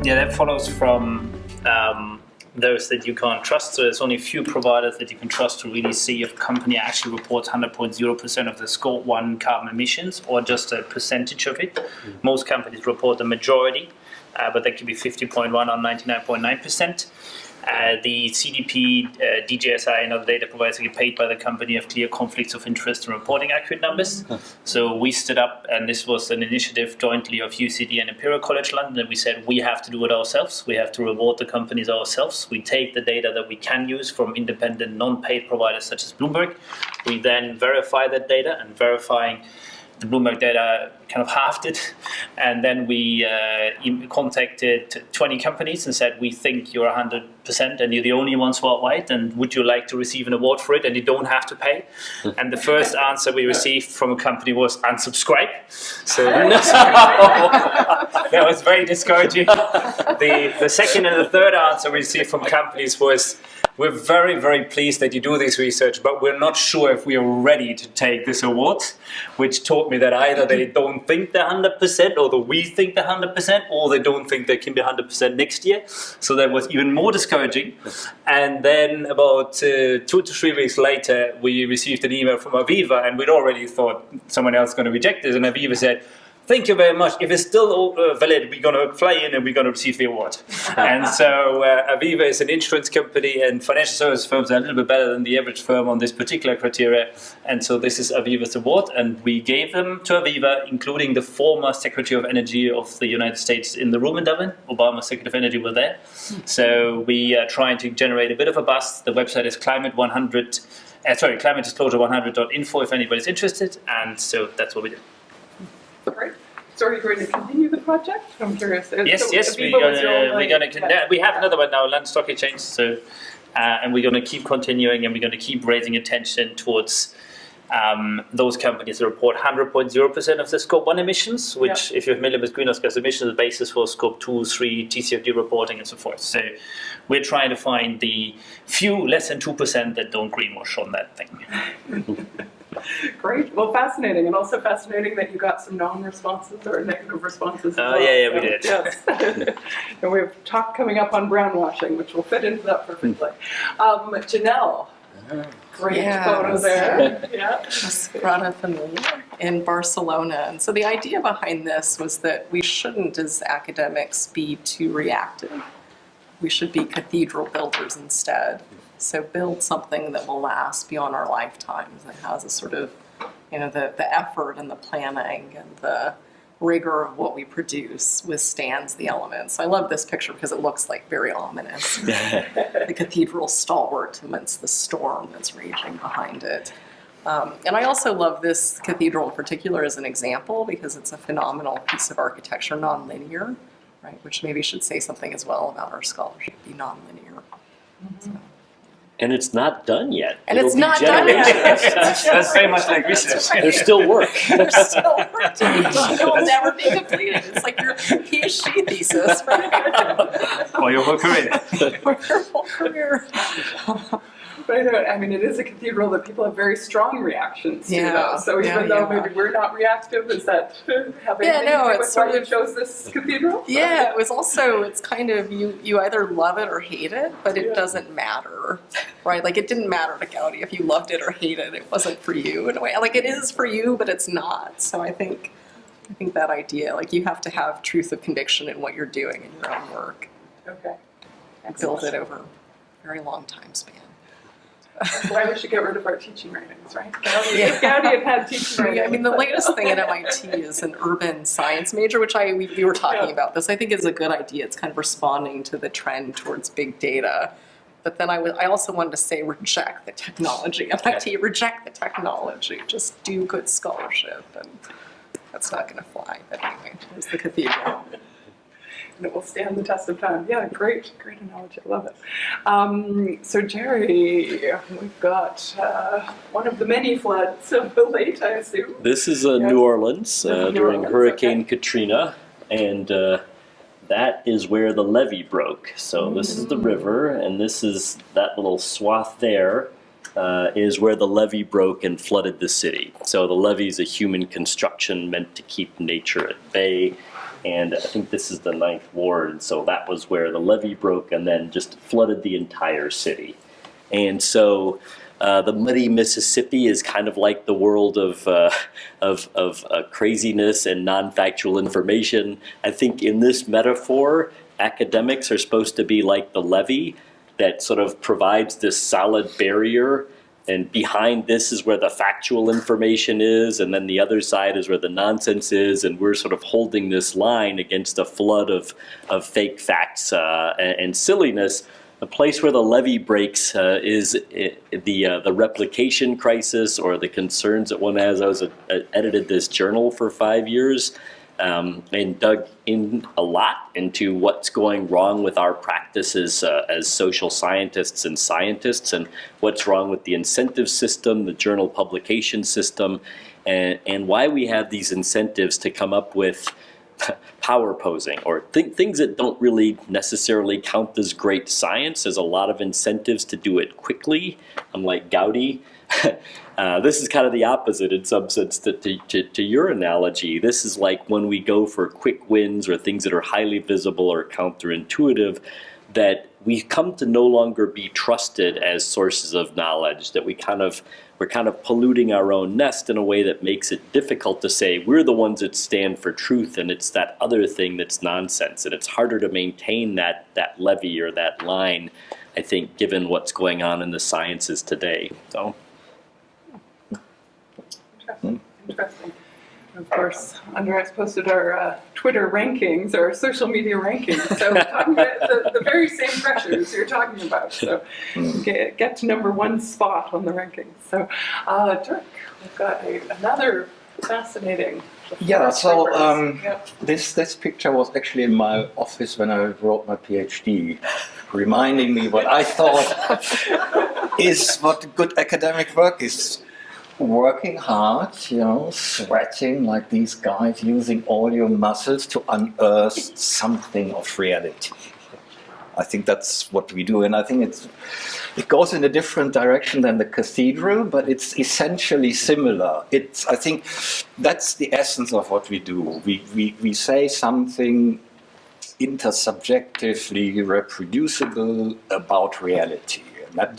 Yeah, that follows from those that you can't trust. So there's only a few providers that you can trust to really see if a company actually reports 100.0% of the Scope 1 carbon emissions or just a percentage of it. Most companies report the majority, but that could be 50.1 or 99.9%. The CDP, DJSI, and other data providers get paid by the company have clear conflicts of interest in reporting accurate numbers. So we stood up, and this was an initiative jointly of UCD and Imperial College London, and we said we have to do it ourselves. We have to reward the companies ourselves. We take the data that we can use from independent non-paid providers such as Bloomberg. We then verify that data, and verifying the Bloomberg data kind of halved it, and then we contacted 20 companies and said, we think you're 100% and you're the only ones worldwide, and would you like to receive an award for it, and you don't have to pay? And the first answer we received from a company was unsubscribe. So that was very discouraging. The second and the third answer we received from companies was, we're very, very pleased that you do this research, but we're not sure if we are ready to take this award, which taught me that either they don't think they're 100%, or that we think they're 100%, or they don't think they can be 100% next year. So that was even more discouraging. And then about 2 to 3 weeks later, we received an email from Aviva, and we'd already thought someone else is going to reject this, and Aviva said, thank you very much. If it's still valid, we're going to fly in and we're going to receive the award. And so Aviva is an insurance company, and financial service firms are a little bit better than the average firm on this particular criteria. And so this is Aviva's award, and we gave them to Aviva, including the former Secretary of Energy of the United States in the room in Dublin. Obama's Secretary of Energy were there. So we are trying to generate a bit of a buzz. The website is climatedisclosure100.info if anybody's interested. And so that's what we did. Great. So are you going to continue the project? I'm curious. Yes, we're going to. We have another one now, London Stock Exchange. So, and we're going to keep continuing, and we're going to keep raising attention towards those companies that report 100.0% of the Scope 1 emissions, which, if you're familiar with greenhouse gas emissions, is the basis for Scope 2, 3, TCFD reporting, and so forth. So we're trying to find the few, less than 2%, that don't greenwash on that thing. Great. Well, fascinating, and also fascinating that you got some non-responses or negative responses. Yeah, we did. Yes. And we have talk coming up on brown washing, which will fit into that perfectly. Janelle, great photo there. Yeah. Sagrada Familia in Barcelona. And so the idea behind this was that we shouldn't, as academics, be too reactive. We should be cathedral builders instead. So build something that will last beyond our lifetimes, that has a sort of, the effort and the planning and the rigor of what we produce withstands the elements. I love this picture because it looks like very ominous. The cathedral stalwart amidst the storm that's raging behind it. And I also love this cathedral in particular as an example because it's a phenomenal piece of architecture, non-linear, right? Which maybe should say something as well about our scholarship, be non-linear. So. And it's not done yet. And it's not done yet. That's very much like research. There's still work. There's still work to be done. It will never be completed. It's like your PhD thesis, right? Or your whole career. Or your whole career. But I mean, it is a cathedral that people have very strong reactions to, though. So even though maybe we're not reactive, is that having anything to do with why you chose this cathedral? Yeah, it was also, it's kind of, you either love it or hate it, but it doesn't matter, right? Like, it didn't matter to Gaudi if you loved it or hated it. It wasn't for you in a way. Like, it is for you, but it's not. So I think that idea, like, you have to have truth of conviction in what you're doing in your own work. Okay. Build it over a very long time span. That's why we should get rid of our teaching writings, right? If Gaudi had teaching writings. I mean, the latest thing at MIT is an urban science major, which we were talking about this. I think is a good idea. It's kind of responding to the trend towards big data. But then I also wanted to say reject the technology. MIT, reject the technology. Just do good scholarship. And that's not going to fly. But anyway, there's the cathedral. And it will stand the test of time. Yeah, great analogy. I love it. So Jerry, we've got one of the many floods of the late, I assume. This is New Orleans during Hurricane Katrina, and that is where the levee broke. So this is the river, and this is that little swath there is where the levee broke and flooded the city. So the levee is a human construction meant to keep nature at bay. And I think this is the 9th ward, and so that was where the levee broke and then just flooded the entire city. And so the muddy Mississippi is kind of like the world of craziness and non-factual information. I think in this metaphor, academics are supposed to be like the levee that sort of provides this solid barrier, and behind this is where the factual information is, and then the other side is where the nonsense is, and we're sort of holding this line against a flood of fake facts and silliness. The place where the levee breaks is the replication crisis, or the concerns that one has. I edited this journal for 5 years and dug in a lot into what's going wrong with our practices as social scientists and scientists, and what's wrong with the incentive system, the journal publication system, and why we have these incentives to come up with power posing, or things that don't really necessarily count as great science. There's a lot of incentives to do it quickly, unlike Gaudi. This is kind of the opposite in some sense to your analogy. This is like when we go for quick wins or things that are highly visible or counterintuitive, that we come to no longer be trusted as sources of knowledge, that we're kind of polluting our own nest in a way that makes it difficult to say we're the ones that stand for truth, and it's that other thing that's nonsense. And it's harder to maintain that levee or that line, I think, given what's going on in the sciences today. So. Interesting. Of course, Andreas posted our Twitter rankings, our social media rankings. So talking about the very same pressures you're talking about. So get to #1 spot on the rankings. So Dirk, we've got another fascinating. Yeah, so this picture was actually in my office when I wrote my PhD, reminding me what I thought is what good academic work is. Working hard, sweating like these guys, using all your muscles to unearth something of reality. I think that's what we do, and I think it goes in a different direction than the cathedral, but it's essentially similar. I think that's the essence of what we do. We say something intersubjectively reproducible about reality. That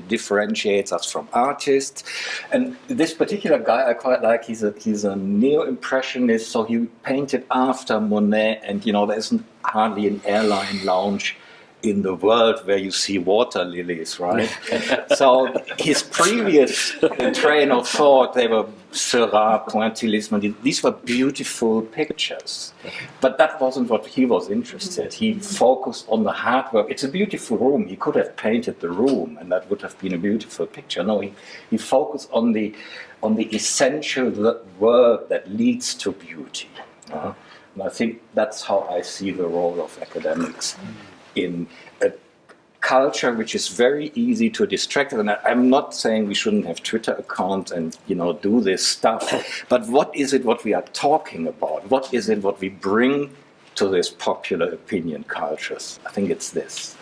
differentiates us from artists. And this particular guy I quite like. He's a neo-impressionist, so he painted after Monet, and there isn't hardly an airline lounge in the world where you see water lilies, right? So his previous train of thought, they were Seurat, Pointillisme, these were beautiful pictures. But that wasn't what he was interested in. He focused on the hard work. It's a beautiful room. He could have painted the room, and that would have been a beautiful picture. No, he focused on the essential work that leads to beauty. And I think that's how I see the role of academics in a culture which is very easy to distract. And I'm not saying we shouldn't have Twitter accounts and do this stuff, but what is it what we are talking about? What is it what we bring to this popular opinion cultures? I think it's this.